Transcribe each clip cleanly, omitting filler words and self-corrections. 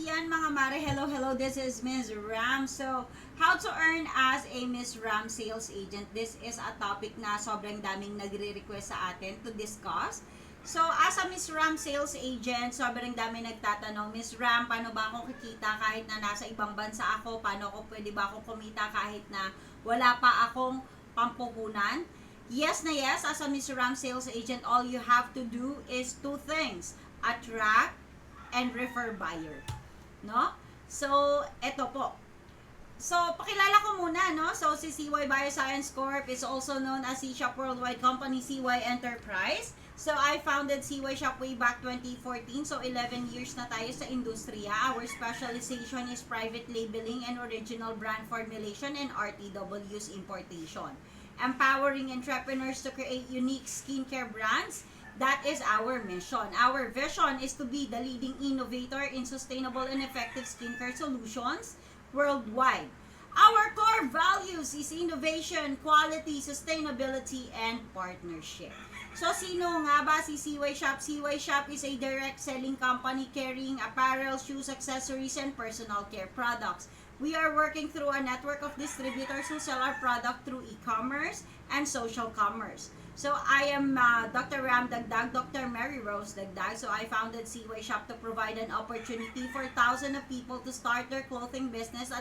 yan mga mare? Hello, this is Ms. Ram. So, how to earn as a Ms. Ram sales agent. This is a topic na sobrang daming nagre-request sa atin to discuss. So, as a Ms. Ram sales agent, sobrang daming nagtatanong, Ms. Ram, paano ba ako kikita kahit na nasa ibang bansa ako? Paano ako pwede ba ako kumita kahit na wala pa akong pampuhunan? Yes na yes, as a Ms. Ram sales agent, all you have to do is two things. Attract and refer buyer, no? So, eto po. So, pakilala ko muna, no? So, si CY Bioscience Corp is also known as C-Shop Worldwide Company, CY Enterprise. So, I founded CY Shop way back 2014. So, 11 years na tayo sa industriya. Our specialization is private labeling and original brand formulation and RTW's importation. Empowering entrepreneurs to create unique skincare brands. That is our mission. Our vision is to be the leading innovator in sustainable and effective skincare solutions worldwide. Our core values is innovation, quality, sustainability, and partnership. So, sino nga ba si CY Shop? CY Shop is a direct selling company carrying apparel, shoes, accessories, and personal care products. We are working through a network of distributors who sell our product through e-commerce and social commerce. So, I am Dr. Ram Dagdag, Dr. Mary Rose Dagdag. So, I founded CY Shop to provide an opportunity for thousands of people to start their clothing business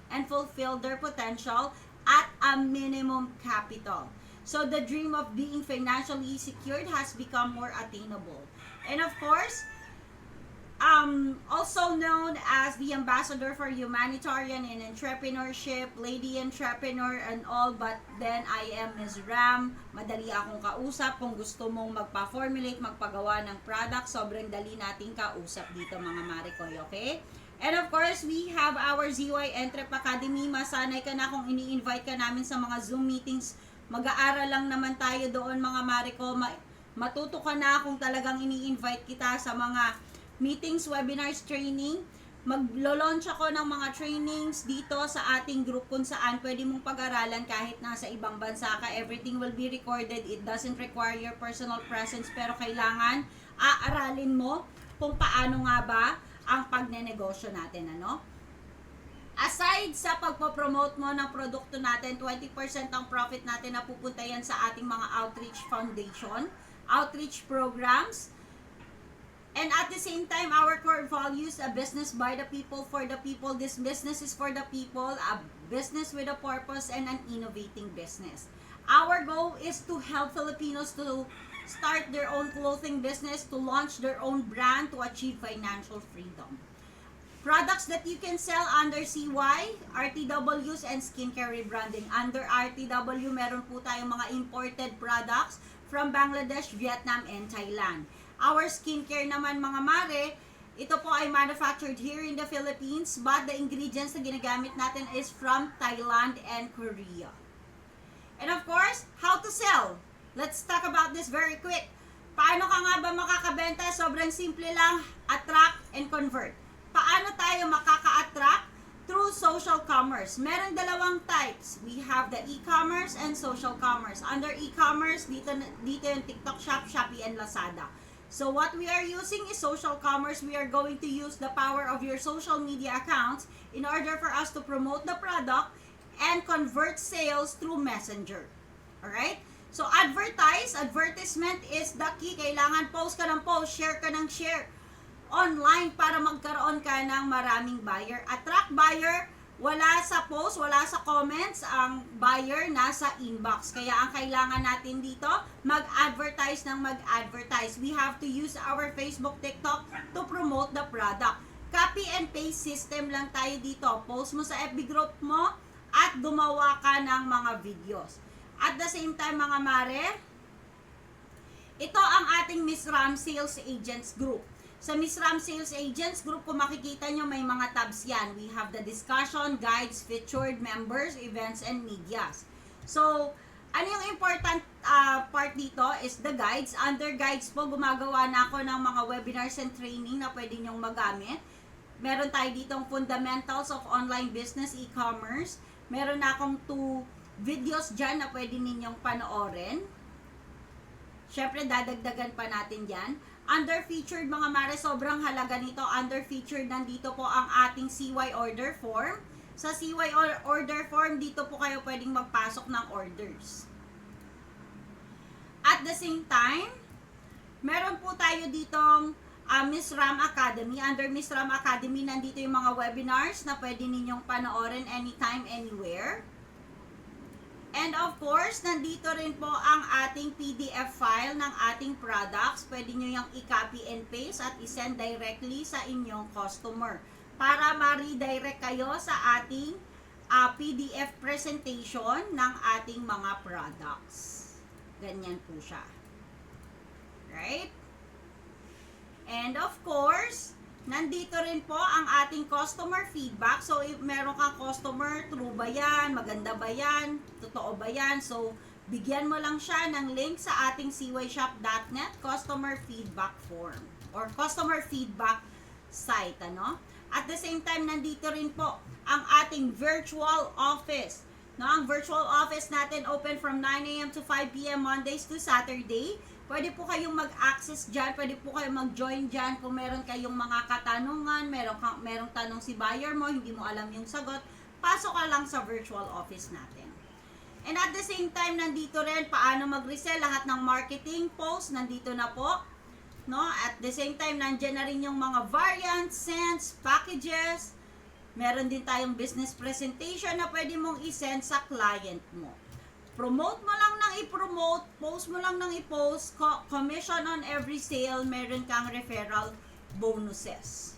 and fulfill their potential at a minimum capital. So, the dream of being financially secured has become more attainable. And of course, also known as the ambassador for humanitarian and entrepreneurship, lady entrepreneur and all, but then I am Ms. Ram. Madali akong kausap. Kung gusto mong magpa-formulate, magpagawa ng product, sobrang dali nating kausap dito mga marikoy, okay? And of course, we have our ZY Entrep Academy. Masanay ka na kung ini-invite ka namin sa mga Zoom meetings. Mag-aaral lang naman tayo doon mga mariko. Matuto ka na kung talagang ini-invite kita sa mga meetings, webinars, training. Maglo-launch ako ng mga trainings dito sa ating group kung saan pwede mong pag-aralan kahit nasa ibang bansa ka. Everything will be recorded. It doesn't require your personal presence pero kailangan aaralin mo kung paano nga ba ang pagnenegosyo natin, ano? Aside sa pagpo-promote mo ng produkto natin, 20% ang profit natin na pupunta yan sa ating mga outreach foundation, outreach programs. And at the same time, our core values, a business by the people, for the people. This business is for the people, a business with a purpose, and an innovating business. Our goal is to help Filipinos to start their own clothing business, to launch their own brand, to achieve financial freedom. Products that you can sell under CY, RTWs, and skincare rebranding. Under RTW, meron po tayong mga imported products from Bangladesh, Vietnam, and Thailand. Our skincare naman mga mare, ito po ay manufactured here in the Philippines, but the ingredients na ginagamit natin is from Thailand and Korea. And of course, how to sell. Let's talk about this very quick. Paano ka nga ba makakabenta? Sobrang simple lang, attract and convert. Paano tayo makaka-attract? Through social commerce. Merong dalawang types. We have the e-commerce and social commerce. Under e-commerce, dito yung TikTok Shop, Shopee, and Lazada. So what we are using is social commerce. We are going to use the power of your social media accounts in order for us to promote the product and convert sales through Messenger. Alright? So advertisement is the key. Kailangan post ka ng post, share ka ng share online para magkaroon ka ng maraming buyer. Attract buyer, wala sa post, wala sa comments, ang buyer nasa inbox. Kaya ang kailangan natin dito, mag-advertise ng mag-advertise. We have to use our Facebook, TikTok to promote the product. Copy and paste system lang tayo dito. Post mo sa FB group mo at gumawa ka ng mga videos. At the same time mga mare, ito ang ating Miss Ram Sales Agents Group. Sa Miss Ram Sales Agents Group, kung makikita nyo, may mga tabs yan. We have the discussion, guides, featured, members, events, and medias. So, ano yung important part dito is the guides. Under guides po, gumagawa na ako ng mga webinars and training na pwede nyong magamit. Meron tayo ditong fundamentals of online business, e-commerce. Meron na akong 2 videos dyan na pwede ninyong panoorin. Syempre, dadagdagan pa natin yan. Under-featured mga mare, sobrang halaga nito. Under-featured, nandito po ang ating CY order form. Sa CY order form, dito po kayo pwedeng magpasok ng orders. At the same time, meron po tayo ditong Miss Ram Academy. Under Miss Ram Academy, nandito yung mga webinars na pwede ninyong panoorin anytime, anywhere. And of course, nandito rin po ang ating PDF file ng ating products. Pwede nyo yung i-copy and paste at i-send directly sa inyong customer para ma-redirect kayo sa ating PDF presentation ng ating mga products. Ganyan po siya. Right? And of course, nandito rin po ang ating customer feedback. So, if meron kang customer, true ba yan? Maganda ba yan? Totoo ba yan? So, bigyan mo lang siya ng link sa ating cyshop.net customer feedback form or customer feedback site, ano? At the same time, nandito rin po ang ating virtual office. No, ang virtual office natin open from 9 a.m. to 5 p.m. Mondays to Saturday. Pwede po kayong mag-access dyan, pwede po kayong mag-join dyan kung meron kayong mga katanungan, merong tanong si buyer mo, hindi mo alam yung sagot, pasok ka lang sa virtual office natin. And at the same time, nandito rin paano mag-resell, lahat ng marketing posts, nandito na po. No? At the same time, nandyan na rin yung mga variants, scents, packages, meron din tayong business presentation na pwede mong i-send sa client mo. Promote mo lang nang i-promote, post mo lang nang i-post, commission on every sale, meron kang referral bonuses.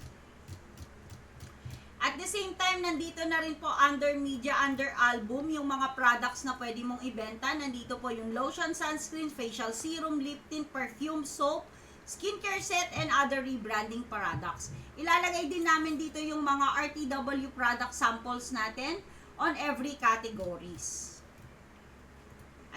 At the same time, nandito na rin po under media, under album, yung mga products na pwede mong ibenta. Nandito po yung lotion, sunscreen, facial serum, lip tint, perfume, soap, skincare set, and other rebranding products. Ilalagay din namin dito yung mga RTW product samples natin on every categories.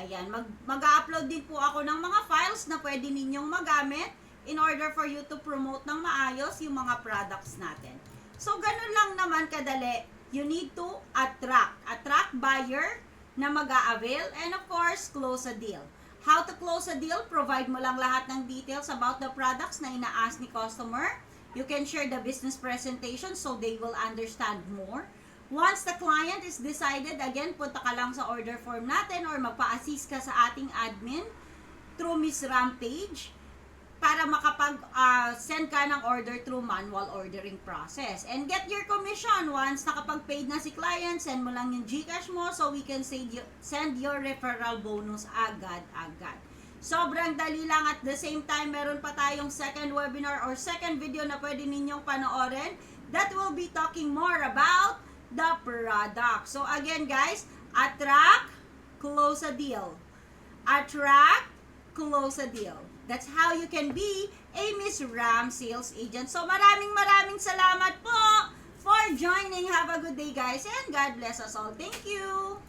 Ayan, mag-upload din po ako ng mga files na pwede ninyong magamit in order for you to promote ng maayos yung mga products natin. So, ganun lang naman kadali. You need to attract buyer na mag-a-avail and of course, close a deal. How to close a deal? Provide mo lang lahat ng details about the products na ina-ask ni customer. You can share the business presentation so they will understand more. Once the client is decided, again, punta ka lang sa order form natin or magpa-assist ka sa ating admin through Miss Ram page para makapag-send ka ng order through manual ordering process. And get your commission once nakapag-paid na si client, send mo lang yung GCash mo so we can send your referral bonus agad-agad. Sobrang dali lang. At the same time, meron pa tayong second webinar or second video na pwede ninyong panoorin that will be talking more about the product. So again guys, attract, close a deal. Attract, close a deal. That's how you can be a Miss Ram sales agent. So maraming salamat po for joining. Have a good day guys and God bless us all. Thank you.